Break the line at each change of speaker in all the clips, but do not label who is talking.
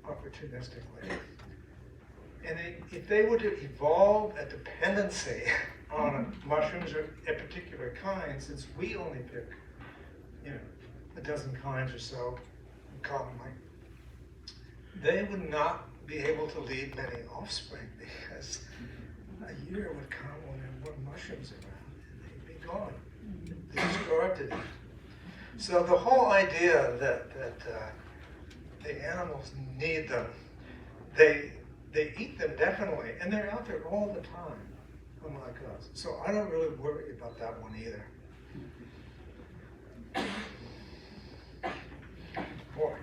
opportunistically. And if they were to evolve a dependency on mushrooms or a particular kind, since we only pick, a dozen kinds or so commonly, they would not be able to leave many offspring because a year would come when there weren't mushrooms around and they'd be gone. They'd starve to death. So the whole idea that the animals need them, they eat them definitely, and they're out there all the time, unlike us. So I don't really worry about that one either. Boy,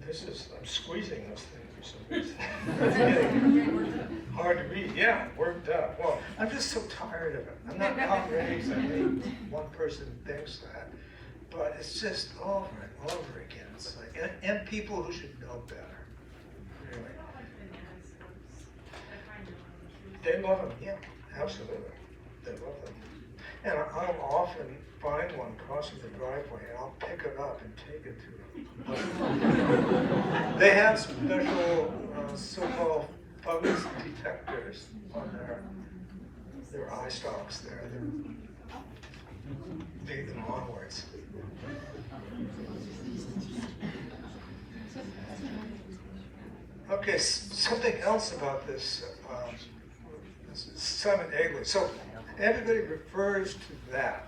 I'm squeezing this thing for some reason. It's getting hard to read. Yeah, worked up. Well, I'm just so tired of it. I'm not outraged that one person thinks that, but it's just over and over again. It's like, and people who should know better. Really. They love them, yeah, absolutely. They love them. And I'll often find one crossing the driveway, and I'll pick it up and take it to them. They have special so-called fungus detectors on their eye stalks there. They lead them onwards. Okay, something else about this. Simon Egley. So everybody refers to that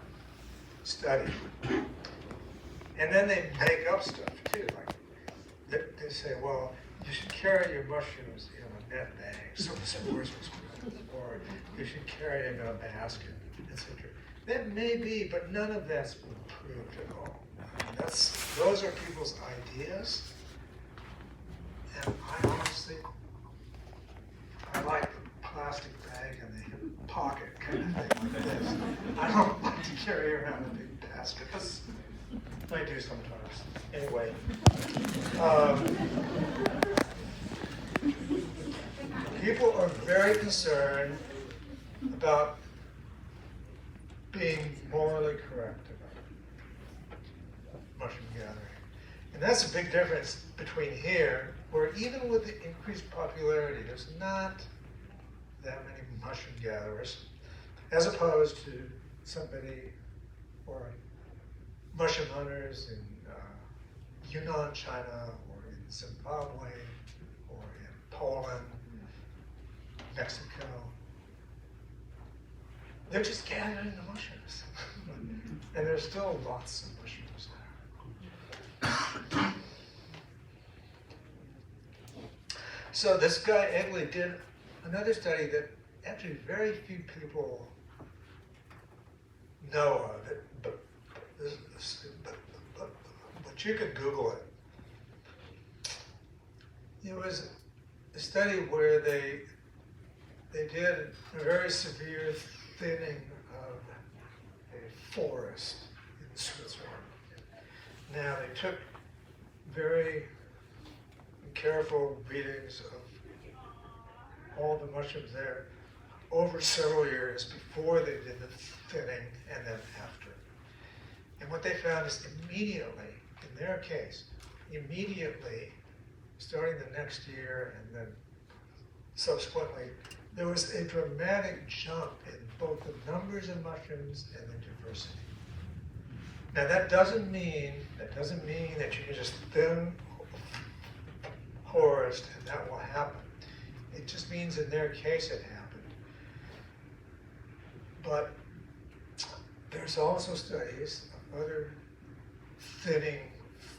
study, and then they make up stuff too. Like they say, well, you should carry your mushrooms in a net bag, so the spores was good, or you should carry it in a basket, etc. That may be, but none of that's been proved at all. Those are people's ideas, and I honestly, I like the plastic bag in the hip pocket kind of thing like this. I don't like to carry around a big basket. I do sometimes. Anyway. People are very concerned about being morally correct about mushroom gathering. And that's a big difference between here, where even with the increased popularity, there's not that many mushroom gatherers, as opposed to somebody or mushroom hunters in Yunnan, China, or in Zimbabwe, or in Poland, Mexico. They're just gathering the mushrooms. And there's still lots of mushrooms there. So this guy, Egley, did another study that actually very few people know of it, but you could Google it. It was a study where they did a very severe thinning of a forest in Switzerland. Now they took very careful readings of all the mushrooms there over several years before they did the thinning and then after. And what they found is immediately, in their case, immediately, starting the next year and then subsequently, there was a dramatic jump in both the numbers of mushrooms and the diversity. Now that doesn't mean that you can just thin forest and that will happen. It just means in their case it happened. But there's also studies of other thinning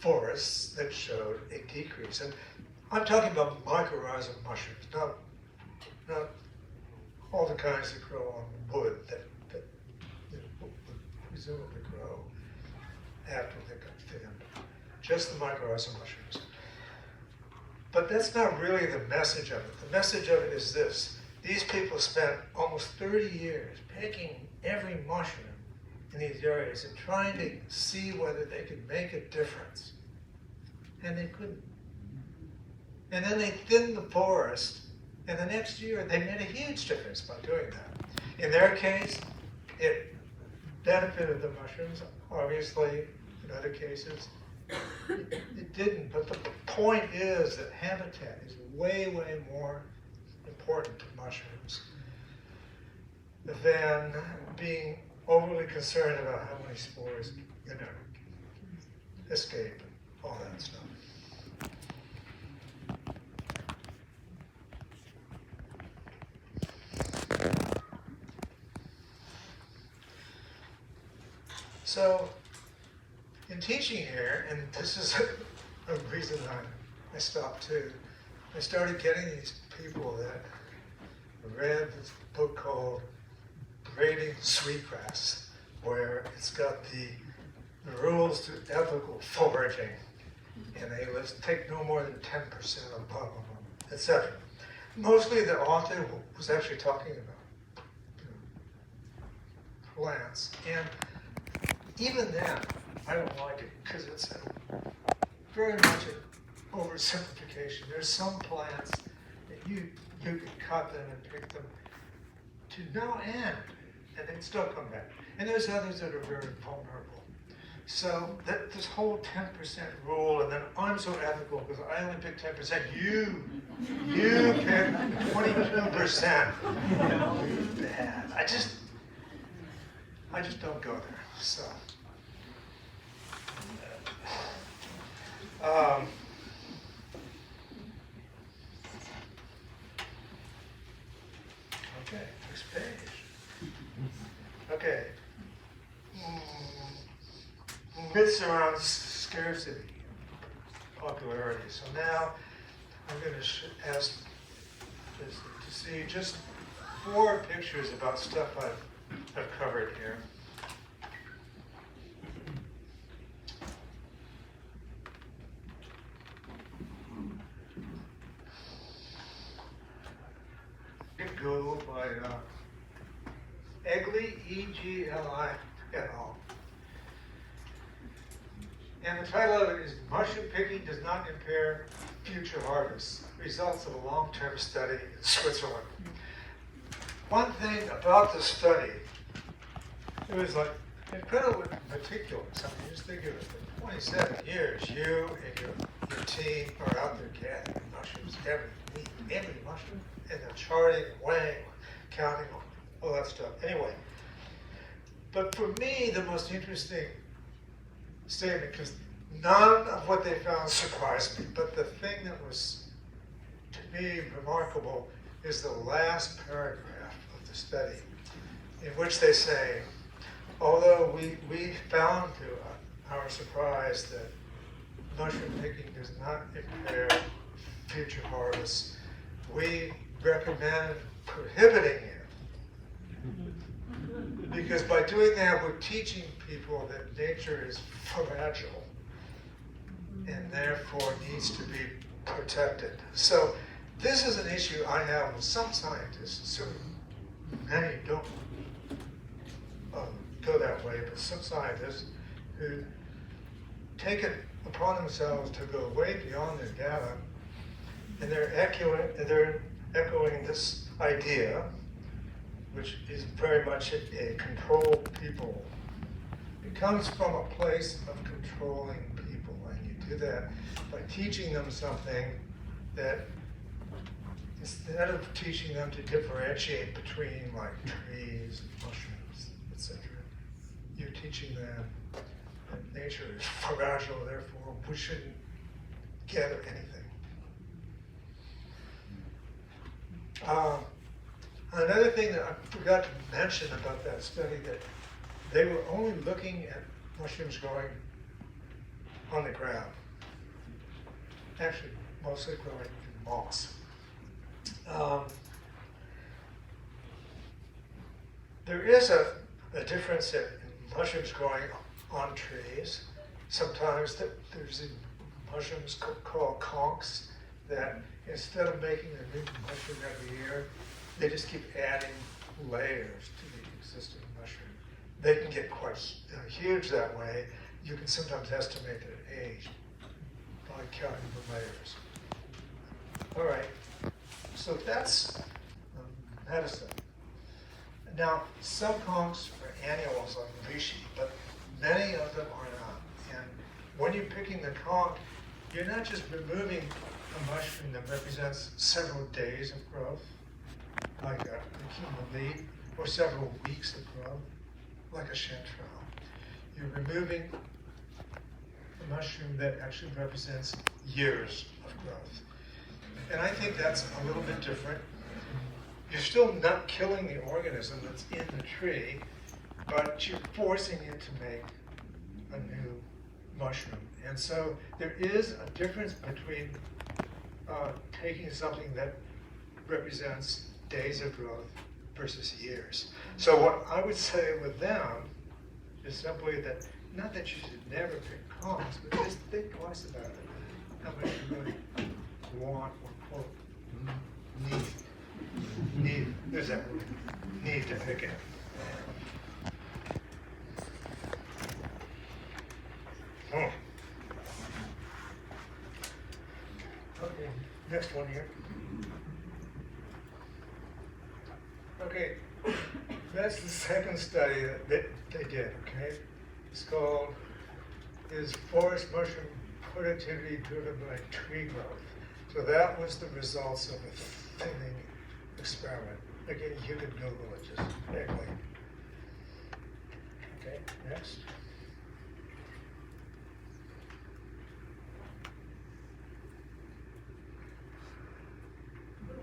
forests that showed a decrease. And I'm talking about mycorrhizal mushrooms, not all the kinds that grow on wood that would presumably grow after they got thinned. Just the mycorrhizal mushrooms. But that's not really the message of it. The message of it is this. These people spent almost 30 years picking every mushroom in these areas and trying to see whether they could make a difference. And they couldn't. And then they thinned the forest, and the next year they made a huge difference by doing that. In their case, it benefited the mushrooms. Obviously, in other cases, It didn't, but the point is that habitat is way, way more important to mushrooms than being overly concerned about how many spores, escape and all that stuff. So, in teaching here, and this is a reason I stopped too, I started getting these people that read this book called Grading Sweetgrass, where it's got the rules to ethical foraging, and they take no more than 10% of blah, blah, blah, etc. Mostly the author was actually talking about plants, and even then, I don't like it because it's very much an oversimplification. There's some plants that you can cut them and pick them to no end, and they'd still come back. And there's others that are very vulnerable. So this whole 10% rule, and then I'm so ethical because I only pick 10%. You pick 22%. Bad. I just don't go there. So. Okay, next page. Okay. Myths around scarcity, popularity. So now I'm going to ask this to see just 4 pictures about stuff I've covered here. Go by Egli, E-G-L-I, et al. And the title of it is Mushroom Picking Does Not Impair Future Harvests, Results of a Long-Term Study in Switzerland. One thing about the study, it was like incredibly meticulous. I mean, just think of it, for 27 years, you and your team are out there gathering mushrooms every mushroom, and then charting, weighing, counting, all that stuff. Anyway, but for me, the most interesting statement, because none of what they found surprised me, but the thing that was, to me, remarkable is the last paragraph of the study, in which they say, although we found to our surprise that mushroom picking does not impair future harvests, we recommend prohibiting it. Because by doing that, we're teaching people that nature is fragile and therefore needs to be protected. So this is an issue I have with some scientists. So many don't go that way, but some scientists who take it upon themselves to go way beyond their data, and they're echoing this idea, which is very much a control people. It comes from a place of controlling people, and you do that by teaching them something that, instead of teaching them to differentiate between like trees, mushrooms, etc., you're teaching them that nature is fragile, therefore we shouldn't gather anything. Another thing that I forgot to mention about that study, that they were only looking at mushrooms growing on the ground, actually mostly growing in moss. There is a difference in mushrooms growing on trees. Sometimes there's mushrooms called conchs that, instead of making a new mushroom every year, they just keep adding layers to the existing mushroom. They can get quite huge that way. You can sometimes estimate their age by counting the layers. All right, so that's medicine. Now, some conchs are annuals like reishi, but many of them are not. And when you're picking the conch, you're not just removing a mushroom that represents several days of growth, like a human leaf, or several weeks of growth, like a chanterelle. You're removing a mushroom that actually represents years of growth. And I think that's a little bit different. You're still not killing the organism that's in the tree, but you're forcing it to make a new mushroom. And so there is a difference between taking something that represents days of growth versus years. So what I would say with them is simply that, not that you should never pick conchs, but just think twice about it. How much you really want or quote need. There's that word, need to pick it. Oh. Okay, next one here. Okay, that's the second study that they did, okay? It's called, Is Forest Mushroom Productivity Driven by Tree Growth? So that was the results of a thinning experiment. Again, you can Google it, just Berkeley. Okay, next.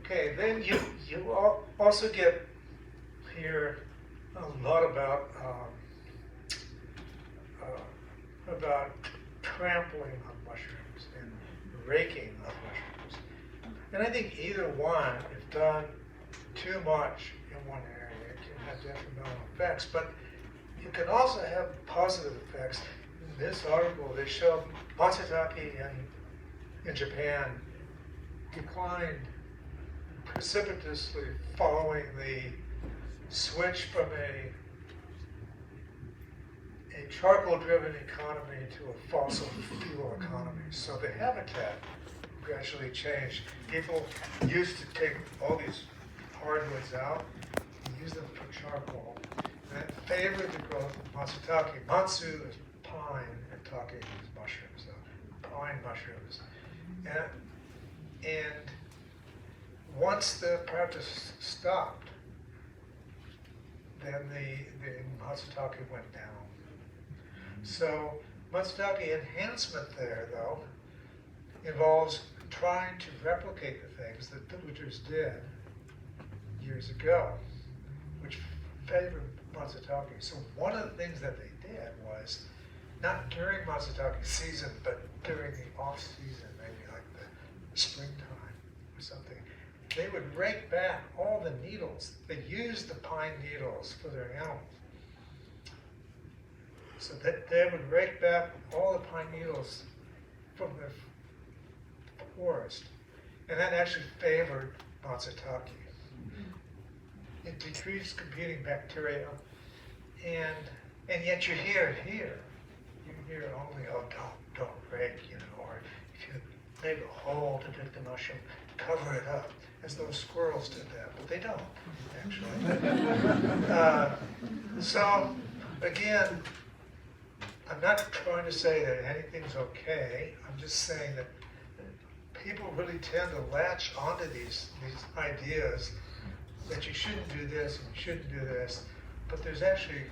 Okay, then you also get here a lot about trampling on mushrooms and raking of mushrooms. And I think either one, if done too much in one area, it can have detrimental effects. But you can also have positive effects. In this article, they show matsutake in Japan declined precipitously following the switch from a charcoal-driven economy to a fossil fuel economy. So the habitat gradually changed. People used to take all these hardwoods out and use them for charcoal. And that favored the growth of matsutake. Matsu is pine and take is mushrooms, so pine mushrooms. And once the practice stopped, then the matsutake went down. So matsutake enhancement there, though, involves trying to replicate the things that villagers did years ago, which favored matsutake. So one of the things that they did was, not during matsutake season, but during the off-season, maybe like the springtime or something, they would rake back all the needles. They used the pine needles for their animals. So that they would rake back all the pine needles from the forest. And that actually favored matsutake. It decreased competing bacteria, and yet you hear it here. You hear only, oh, don't rake, or if you make a hole to dig the mushroom, cover it up, as those squirrels did that, but they don't, actually. So, again, I'm not trying to say that anything's okay. I'm just saying that people really tend to latch onto these ideas that you shouldn't do this and you shouldn't do this, but there's actually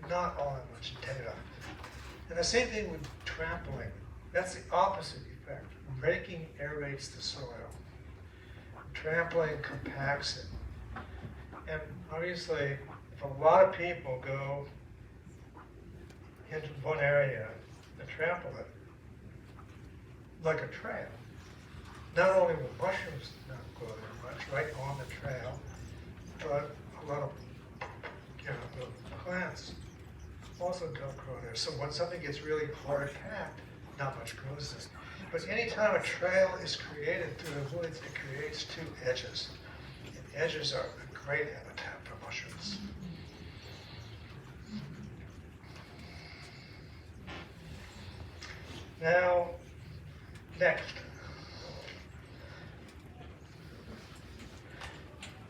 not all that much data. And the same thing with trampling. That's the opposite effect. Raking aerates the soil. Trampling compacts it. And obviously, if a lot of people go into one area and trample it, like a trail, not only will mushrooms not grow there much right on the trail, but a lot of the plants also don't grow there. So when something gets really hard packed, not much grows there. But anytime a trail is created through the woods, it creates two edges. And edges are a great habitat for mushrooms. Now, next.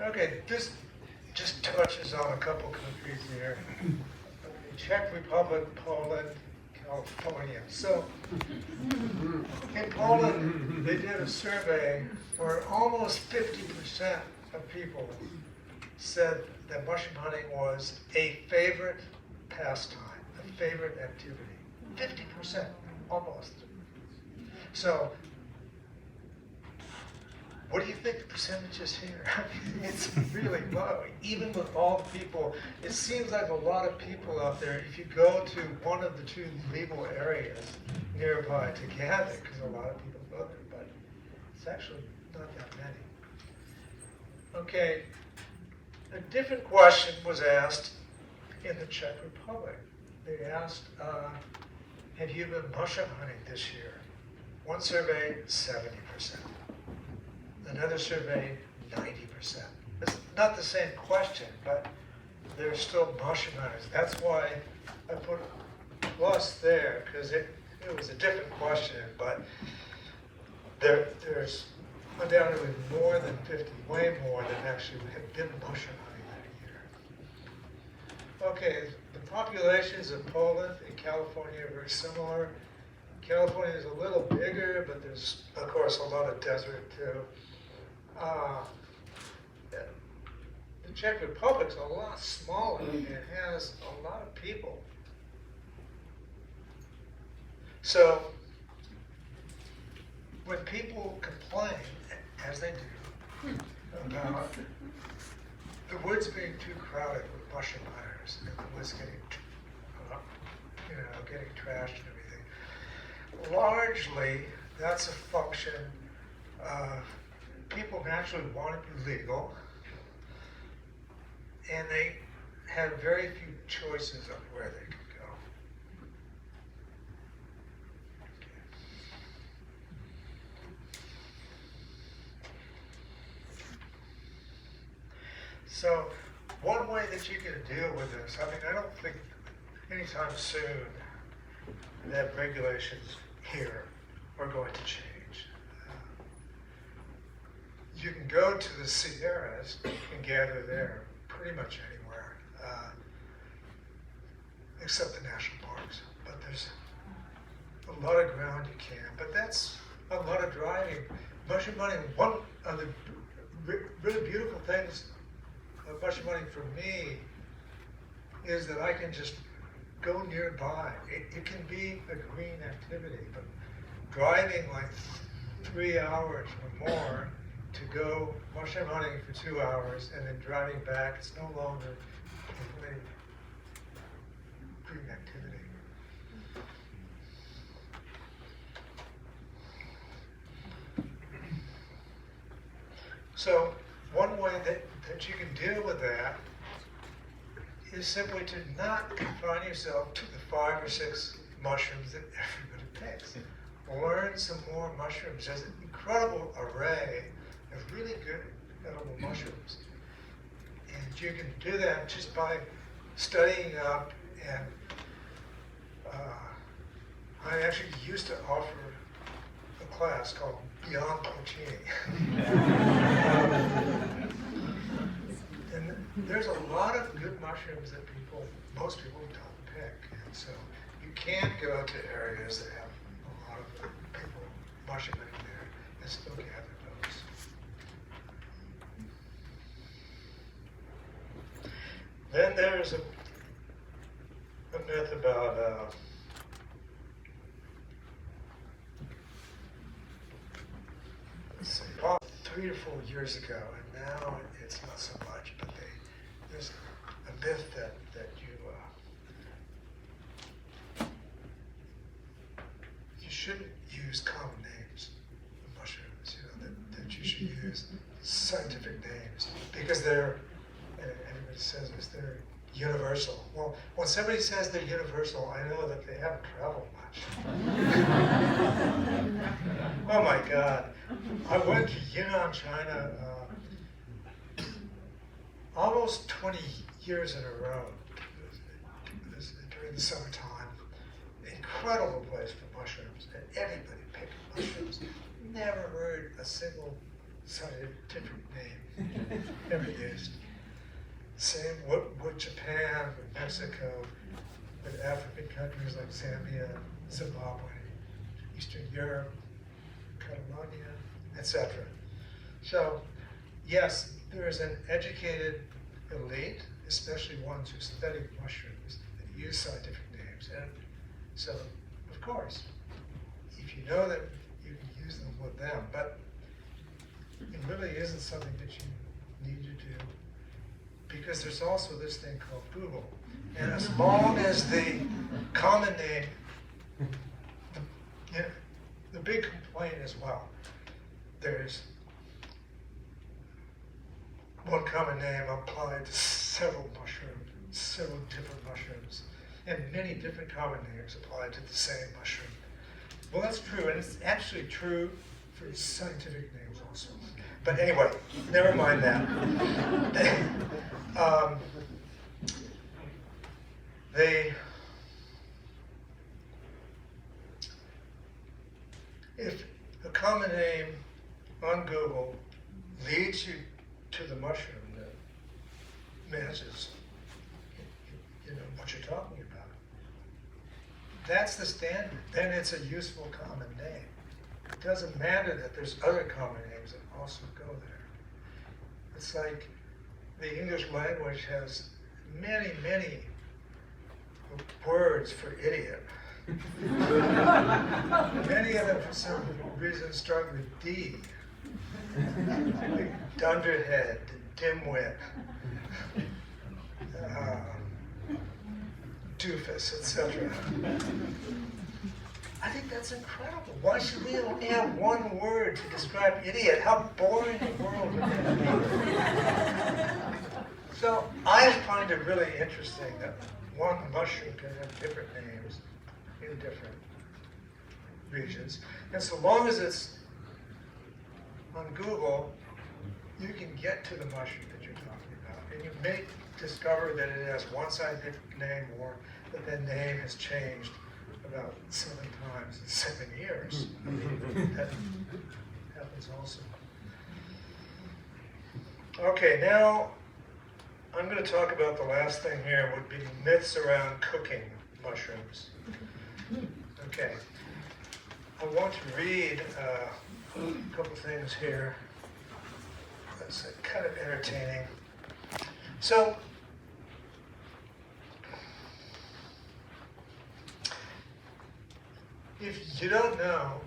Okay, this just touches on a couple countries here. Czech Republic, Poland, California. So in Poland, they did a survey where almost 50% of people said that mushroom hunting was a favorite pastime, a favorite activity. 50%, almost. So, what do you think the percentage is here? It's really low. Even with all the people, it seems like a lot of people out there, if you go to one of the two legal areas nearby to gather, because a lot of people go there, but it's actually not that many. Okay, a different question was asked in the Czech Republic. They asked, have you been mushroom hunting this year? One survey, 70%. Another survey, 90%. It's not the same question, but they're still mushroom hunters. That's why I put plus there, because it was a different question, but there's undoubtedly more than 50, way more than actually have been mushroom hunting that year. Okay, the populations of Poland and California are very similar. California is a little bigger, but there's, of course, a lot of desert too. The Czech Republic's a lot smaller and has a lot of people. So, when people complain, as they do, about the woods being too crowded with mushroom hunters and the woods getting, getting trashed and everything, largely that's a function of people naturally want to be legal, and they have very few choices of where they can go. So, one way that you can deal with this, I mean, I don't think anytime soon that regulations here are going to change. You can go to the Sierras and gather there pretty much anywhere, except the national parks. But there's a lot of ground you can. But that's a lot of driving. Mushroom hunting, one of the really beautiful things of mushroom hunting for me is that I can just go nearby. It can be a green activity, but driving like 3 hours or more to go mushroom hunting for 2 hours and then driving back, it's no longer a really green activity. So one way that you can deal with that is simply to not confine yourself to the 5 or 6 mushrooms that everybody picks. Learn some more mushrooms. There's an incredible array of really good edible mushrooms. And you can do that just by studying up, and I actually used to offer a class called Beyond Porcini. And there's a lot of good mushrooms that most people don't pick. And so you can go to areas that have a lot of people mushrooming there and still gather those. Then there's a myth about let's see, about 3 or 4 years ago, and now it's not so much, but there's a myth that you shouldn't use common names of mushrooms, that you should use scientific names, because they're, and everybody says this, they're universal. Well, when somebody says they're universal, I know that they haven't traveled much. Oh my God. I went to Yunnan, China, almost 20 years in a row during the summertime. Incredible place for mushrooms, and everybody picked mushrooms. Never heard a single scientific name ever used. Same with Japan, with Mexico. with African countries like Zambia, Zimbabwe, Eastern Europe, Catalonia, etc. So, yes, there is an educated elite, especially ones who study mushrooms that use scientific names. And so, of course, if you know them, you can use them with them. But it really isn't something that you need to do, because there's also this thing called Google. And as long as the common name, the big complaint as well, there's one common name applied to several mushrooms, several different mushrooms, and many different common names applied to the same mushroom. Well, that's true, and it's actually true for scientific names also. But anyway, never mind that. If a common name on Google leads you to the mushroom that matches, what you're talking about, that's the standard. Then it's a useful common name. It doesn't matter that there's other common names that also go there. It's like the English language has many, many words for idiot. Many of them, for some reason, start with D. Like dunderhead, dimwit, doofus, etc. I think that's incredible. Why should we only have one word to describe idiot? How boring a world would that be? So I find it really interesting that one mushroom can have different names in different regions. And so long as it's on Google, you can get to the mushroom that you're talking about. And you may discover that it has one scientific name, or that the name has changed about 7 times in 7 years. I mean, that happens also. Okay, now I'm going to talk about the last thing here, would be myths around cooking mushrooms. Okay, I want to read a couple things here. That's kind of entertaining. So, if you don't know,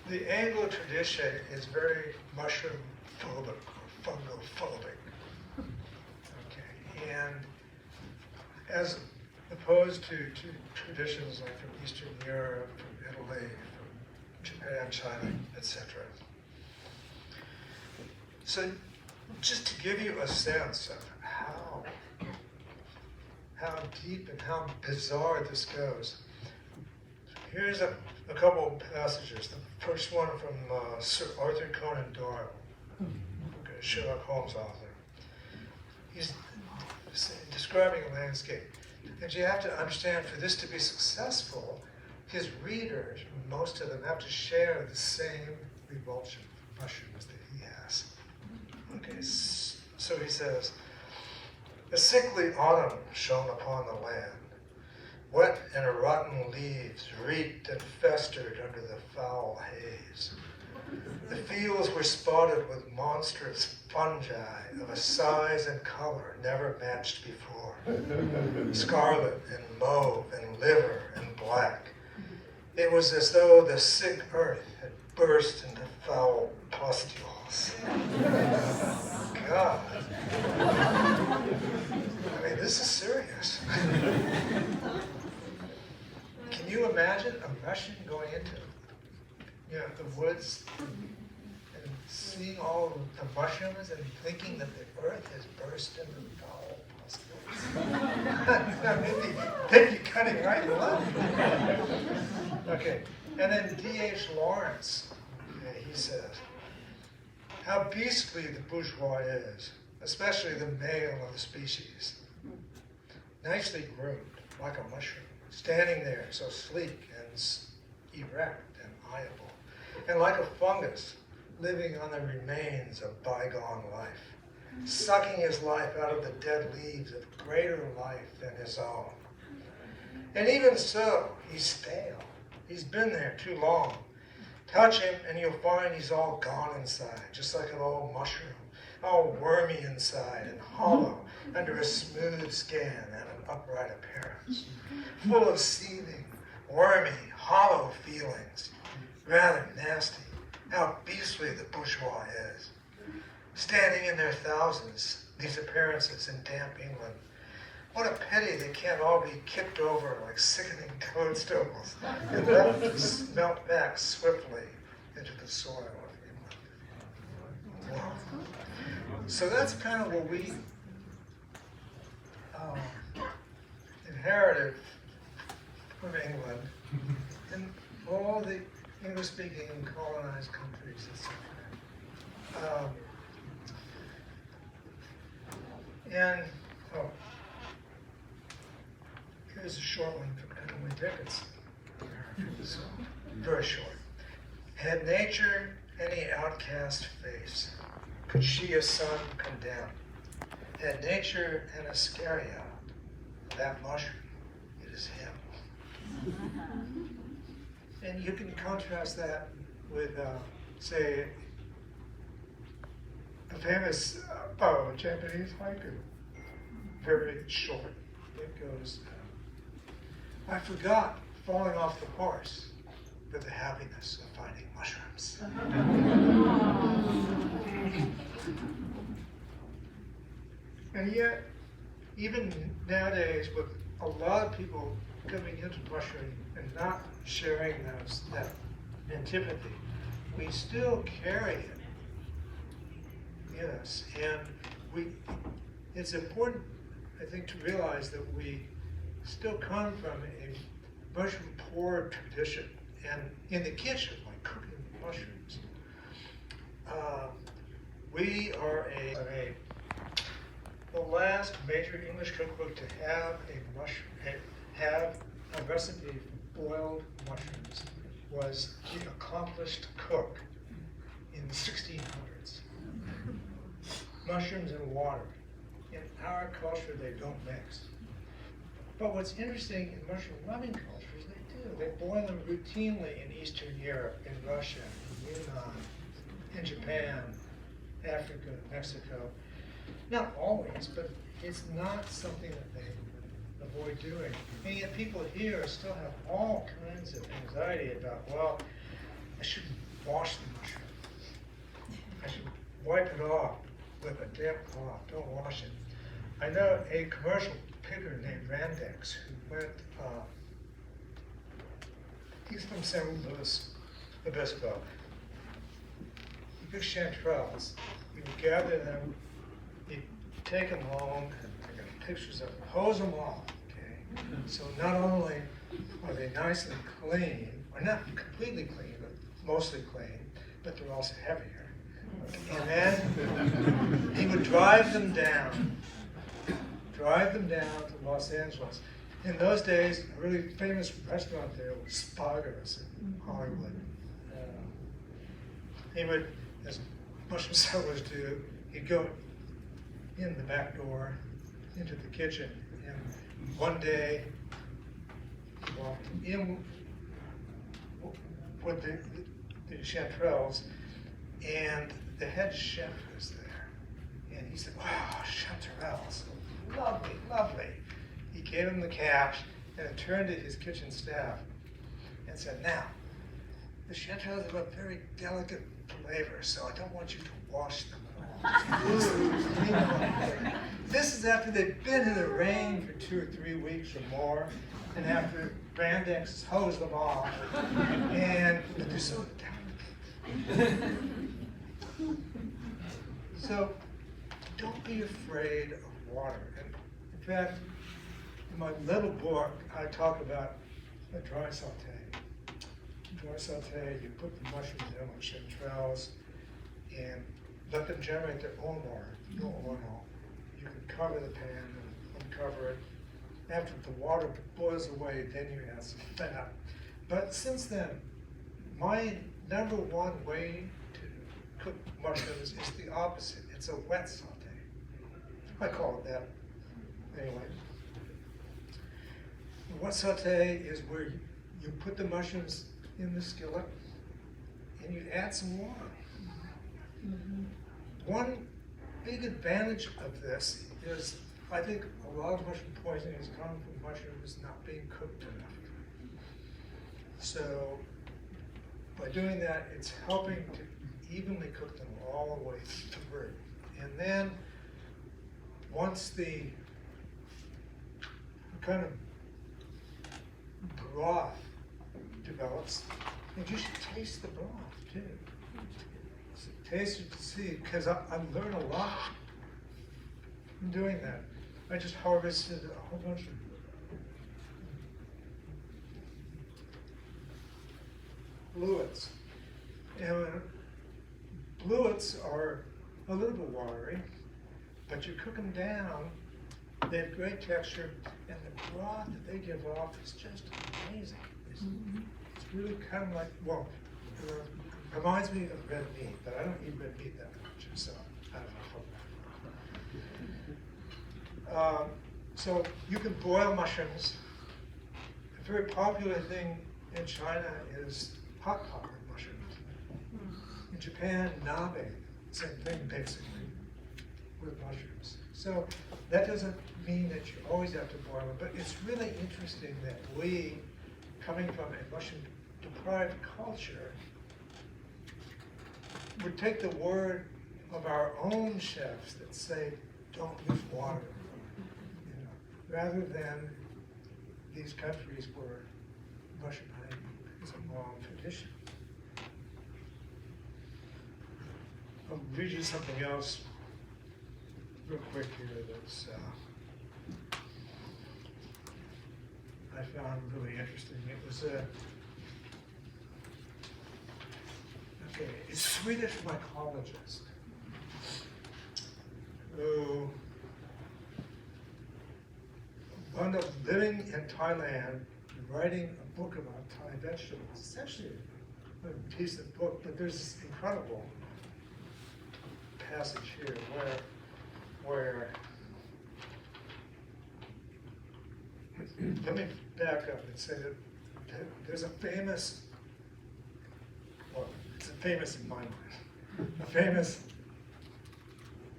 the Anglo tradition is very mushroom phobic or fungal phobic. Okay, and as opposed to traditions like from Eastern Europe, from Italy, from Japan, China, etc. So, just to give you a sense of how deep and how bizarre this goes, here's a couple of passages. The first one from Sir Arthur Conan Doyle, Sherlock Holmes author. He's describing a landscape. And you have to understand, for this to be successful, his readers, most of them, have to share the same revulsion for mushrooms that he has. Okay, so he says, a sickly autumn shone upon the land. Wet and rotten leaves reeked and festered under the foul haze. The fields were spotted with monstrous fungi of a size and color never matched before. Scarlet and mauve and liver and black. It was as though the sick earth had burst into foul pustules. God. I mean, this is serious. Can you imagine a Russian going into the woods and seeing all the mushrooms and thinking that the earth has burst into foul pustules? They'd be cutting right and left. Okay, and then D.H. Lawrence, he says, how beastly the bourgeois is, especially the male of the species. Nicely groomed, like a mushroom, standing there so sleek and erect and eyeable, and like a fungus, living on the remains of bygone life, sucking his life out of the dead leaves of greater life than his own, And even so, he's stale. He's been there too long. Touch him and you'll find he's all gone inside, just like an old mushroom, all wormy inside and hollow under a smooth skin and an upright appearance, full of seething, wormy, hollow feelings. Rather nasty. How beastly the bourgeois is. Standing in their thousands, these appearances in damp England. What a pity they can't all be kicked over like sickening toadstools and left to smelt back swiftly into the soil of England. Wow. So that's kind of what we inherited from England and all the English-speaking colonized countries, etc. Here's a short one from Emily Dickinson. Very short. Had nature any outcast face? Could she a son condemn? Had nature an Iscaria? That mushroom, it is him. And you can contrast that with, say, a famous Japanese haiku. Very short. It goes, I forgot falling off the horse for the happiness of finding mushrooms. And yet, even nowadays, with a lot of people coming into mushroom and not sharing that antipathy, we still carry it in us. And it's important, I think, to realize that we still come from a mushroom poor tradition. And in the kitchen, like cooking mushrooms, we are the last major English cookbook to have a recipe for boiled mushrooms was The Accomplished Cook in the 1600s. Mushrooms and water. In our culture, they don't mix. But what's interesting in mushroom loving cultures, they do. They boil them routinely in Eastern Europe, in Russia, in Yunnan, in Japan, Africa, Mexico. Not always, but it's not something that they avoid doing. And yet people here still have all kinds of anxiety about, well, I shouldn't wash the mushroom. I should wipe it off with a damp cloth. Don't wash it. I know a commercial picker named Randex who went, he's from San Luis Obispo. He picked chanterelles. He would gather them, he'd take them home, and I got pictures of them, hose them off, okay? So not only are they nicely clean, or not completely clean, but mostly clean, but they're also heavier. And then he would drive them down to Los Angeles. In those days, a really famous restaurant there was Spagos in Hollywood. He would, as mushroom sellers do, he'd go in the back door into the kitchen, and one day he walked in with the chanterelles, and the head chef was there. And he said, wow, chanterelles, lovely, lovely. He gave him the cash and then turned to his kitchen staff and said, now, the chanterelles have a very delicate flavor, so I don't want you to wash them at all. This is after they've been in the rain for 2 or 3 weeks or more, and after Brandex has hosed them off, and they're so delicate. So don't be afraid of water. And in fact, in my little book, I talk about a dry saute. Dry saute, you put the mushrooms in with chanterelles and let them generate their own water, no oil. You can cover the pan and uncover it. After the water boils away, then you add some fat. But since then, my number one way to cook mushrooms is the opposite. It's a wet saute. I call it that. Anyway. What saute is where you put the mushrooms in the skillet and you add some water. One big advantage of this is I think a lot of mushroom poisoning is coming from mushrooms not being cooked enough. So by doing that, it's helping to evenly cook them all the way through. And then once the kind of broth develops, and you should taste the broth too. So taste it to see, because I learned a lot from doing that. I just harvested a whole bunch of bluets. And bluets are a little bit watery, but you cook them down, they have great texture, and the broth that they give off is just amazing. It's really kind of like, well, reminds me of red meat, but I don't eat red meat that much, so I don't know. So you can boil mushrooms. A very popular thing in China is hot pot mushrooms. In Japan, nabe, same thing basically with mushrooms. So that doesn't mean that you always have to boil them, but it's really interesting that we, coming from a mushroom-deprived culture, would take the word of our own chefs that say, don't use water, rather than these countries where mushroom honey is a long tradition. I'll read you something else real quick here that's I found really interesting. It was a Swedish mycologist who wound up living in Thailand and writing a book about Thai vegetables. It's actually a piece of book, but there's this incredible passage here where let me back up and say that there's a famous, well, it's famous in my mind, a famous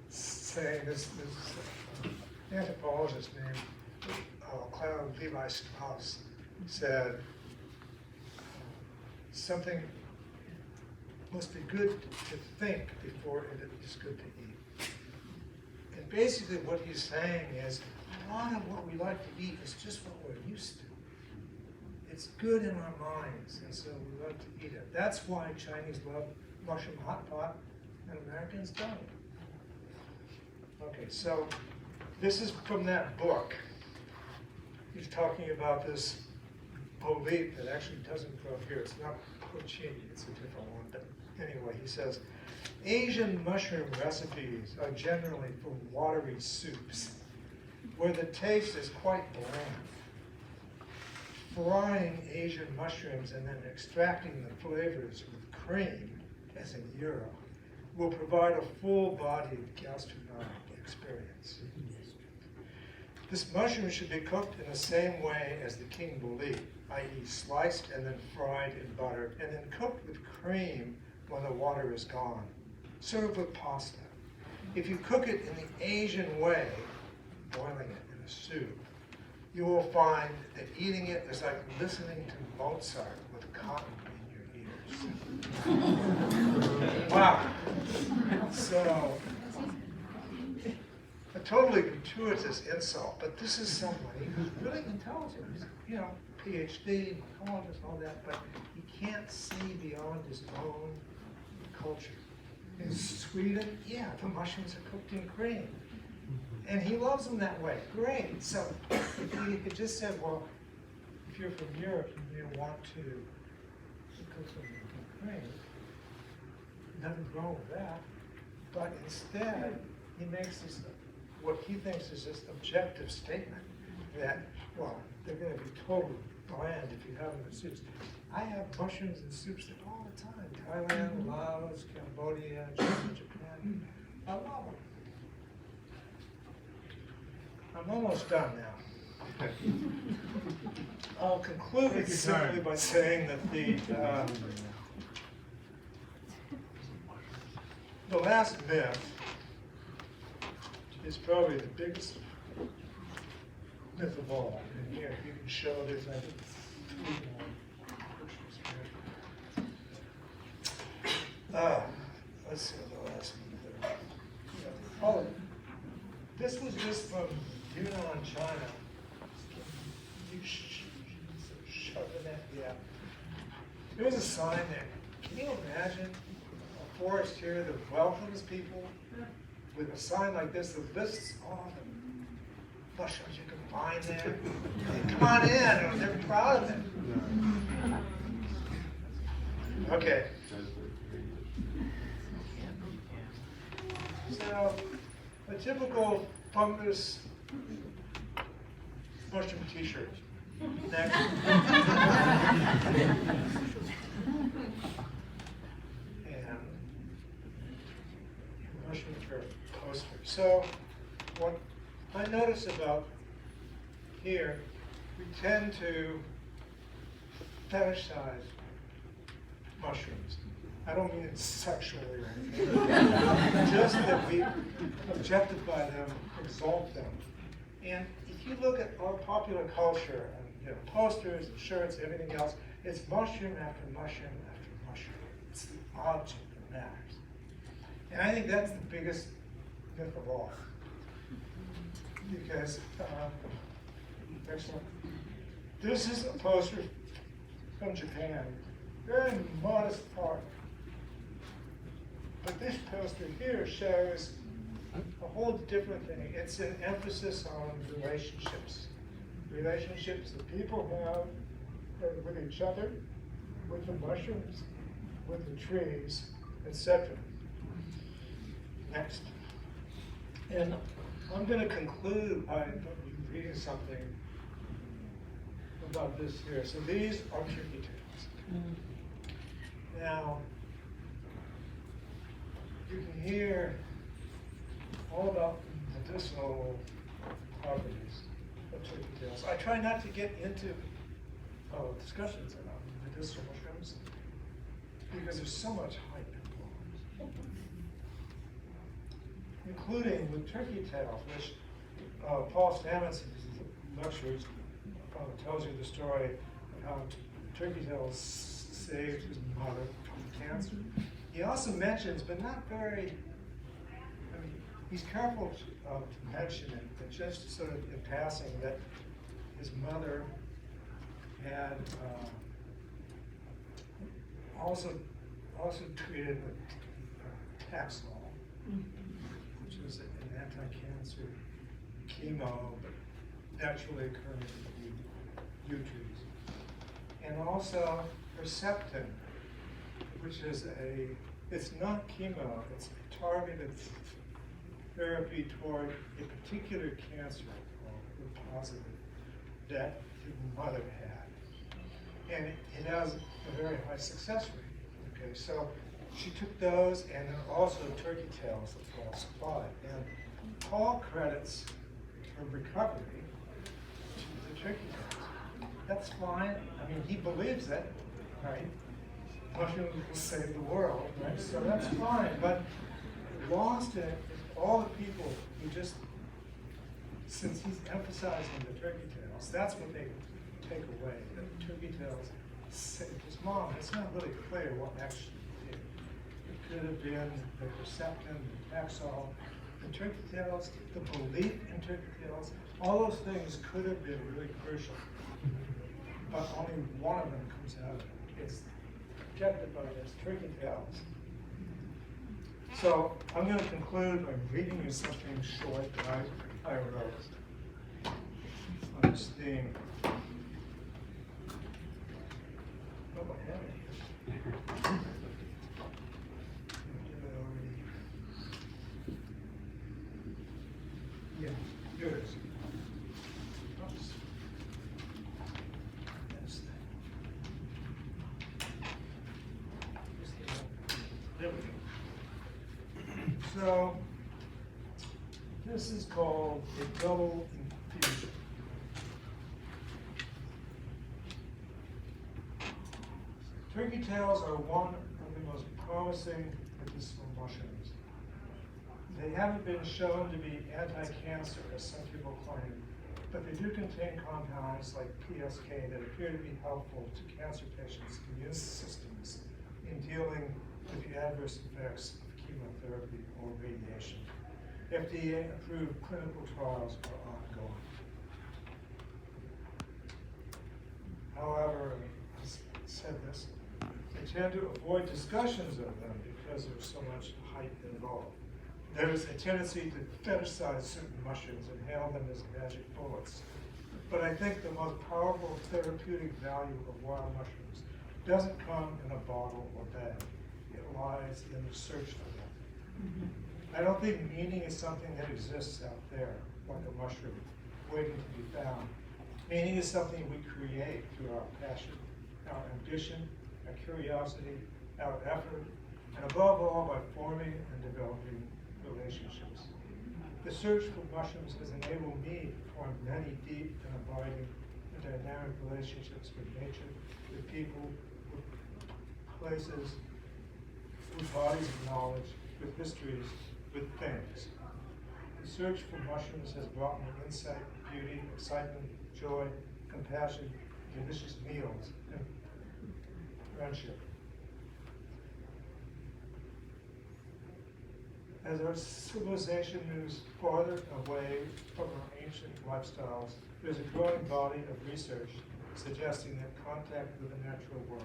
saying, this anthropologist named Cloud Levi Strauss said, something must be good to think before it is good to eat. And basically what he's saying is, a lot of what we like to eat is just what we're used to. It's good in our minds, and so we love to eat it. That's why Chinese love mushroom hot pot, and Americans don't. Okay, so this is from that book. He's talking about this bolete that actually doesn't grow here. It's not porcini, it's a different one. But anyway, he says, Asian mushroom recipes are generally for watery soups, where the taste is quite bland. Frying Asian mushrooms and then extracting the flavors with cream, as in gyro, will provide a full-bodied gastronomic experience. This mushroom should be cooked in the same way as the king bolete, i.e. sliced and then fried in butter, and then cooked with cream when the water is gone. Serve with pasta. If you cook it in the Asian way, boiling it in a soup, you will find that eating it is like listening to Mozart with cotton in your ears. Wow. So, a totally gratuitous insult, but this is somebody who's really intelligent. He's, PhD, mycologist, all that, but he can't see beyond his own culture. In Sweden, yeah, the mushrooms are cooked in cream. And he loves them that way. Great. So if he had just said, well, if you're from Europe, you may want to cook them in cream, nothing wrong with that. But instead, he makes this, what he thinks is this objective statement that, well, they're going to be totally bland if you have them in soups. I have mushrooms in soups all the time. Thailand, Laos, Cambodia, China, Japan. I love them. I'm almost done now. I'll conclude simply by saying that the last myth is probably the biggest myth of all. And here, you can show this, I think, 3 more pictures here. Let's see what the last myth is. Oh, this was just from Yunnan, China. You shove that, yeah. There was a sign there. Can you imagine a forest here that welcomes people with a sign like this that lists all the mushrooms you can find there? Come on in, and they're proud of it. Okay. So, a typical fungus mushroom t-shirt. Next. And mushroom for poster. So what I notice about here, we tend to fetishize mushrooms. I don't mean it sexually or anything. Just that we objectify them, exalt them. And if you look at our popular culture, and posters, and shirts, everything else, it's mushroom after mushroom after mushroom. It's the object that matters. And I think that's the biggest myth of all. Because, excellent. This is a poster from Japan, very modest art. But this poster here shows a whole different thing. It's an emphasis on relationships. Relationships that people have with each other, with the mushrooms, with the trees, etc. Next. And I'm going to conclude by reading something about this here. So these are turkey tails. Now, you can hear all about the medicinal properties of turkey tails. I try not to get into discussions about medicinal mushrooms because there's so much hype involved, including with turkey tails, which Paul Stamets in his lectures tells you the story of how turkey tails saved his mother from cancer. He also mentions, but not very, he's careful to mention it, but just sort of in passing, that his mother had also treated with Taxol, which is an anti-cancer chemo, but naturally occurring in yew trees. And also Herceptin, which is it's not chemo, it's a targeted therapy toward a particular cancer called positive that his mother had. And it has a very high success rate. Okay, so she took those, and then also turkey tails that Paul supplied. And Paul credits her recovery to the turkey tails. That's fine. I mean, he believes it, right? Mushrooms will save the world, right? So that's fine. But lost in it is all the people who just, since he's emphasizing the turkey tails, that's what they take away. That turkey tails saved his mom. It's not really clear what actually did. It could have been the Herceptin, the Taxol, the turkey tails, the belief in turkey tails. All those things could have been really crucial. But only one of them comes out of it. It's objected by this turkey tails. So I'm going to conclude by reading you something short that I wrote on this theme. Oh, I have it here. Yeah, here it is. Oops. That's that. There we go. So, this is called a double infusion. Turkey tails are one of the most promising medicinal mushrooms. They haven't been shown to be anti-cancer, as some people claim, but they do contain compounds like PSK that appear to be helpful to cancer patients' immune systems in dealing with the adverse effects of chemotherapy or radiation. FDA-approved clinical trials are ongoing. However, as I said this, they tend to avoid discussions of them because there's so much hype involved. There is a tendency to fetishize certain mushrooms and hail them as magic bullets. But I think the most powerful therapeutic value of wild mushrooms doesn't come in a bottle or bag. It lies in the search for them. I don't think meaning is something that exists out there, like a mushroom, waiting to be found. Meaning is something we create through our passion, our ambition, our curiosity, our effort, and above all, by forming and developing relationships. The search for mushrooms has enabled me to form many deep and abiding and dynamic relationships with nature, with people, with places, with bodies of knowledge, with histories, with things. The search for mushrooms has brought me insight, beauty, excitement, joy, compassion, delicious meals, and friendship. As our civilization moves farther away from our ancient lifestyles, there's a growing body of research suggesting that contact with the natural world,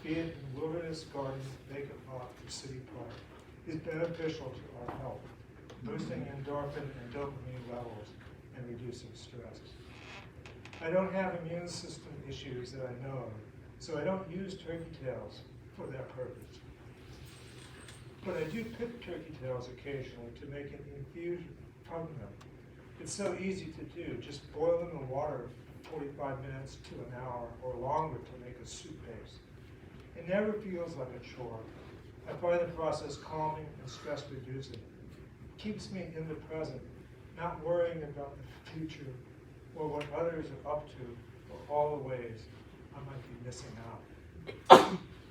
be it in wilderness, garden, vacant lot, or city park, is beneficial to our health, boosting endorphin and dopamine levels and reducing stress. I don't have immune system issues that I know of, so I don't use turkey tails for that purpose. But I do pick turkey tails occasionally to make an infusion from them. It's so easy to do. Just boil them in water for 45 minutes to an hour or longer to make a soup base. It never feels like a chore. I find the process calming and stress reducing. It keeps me in the present, not worrying about the future or what others are up to or all the ways I might be missing out.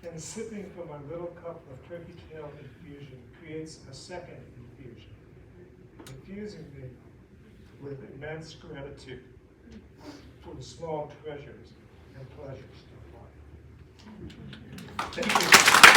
And sipping from my little cup of turkey tail infusion creates a second infusion, infusing me with immense gratitude for the small treasures and pleasures of life. Thank you.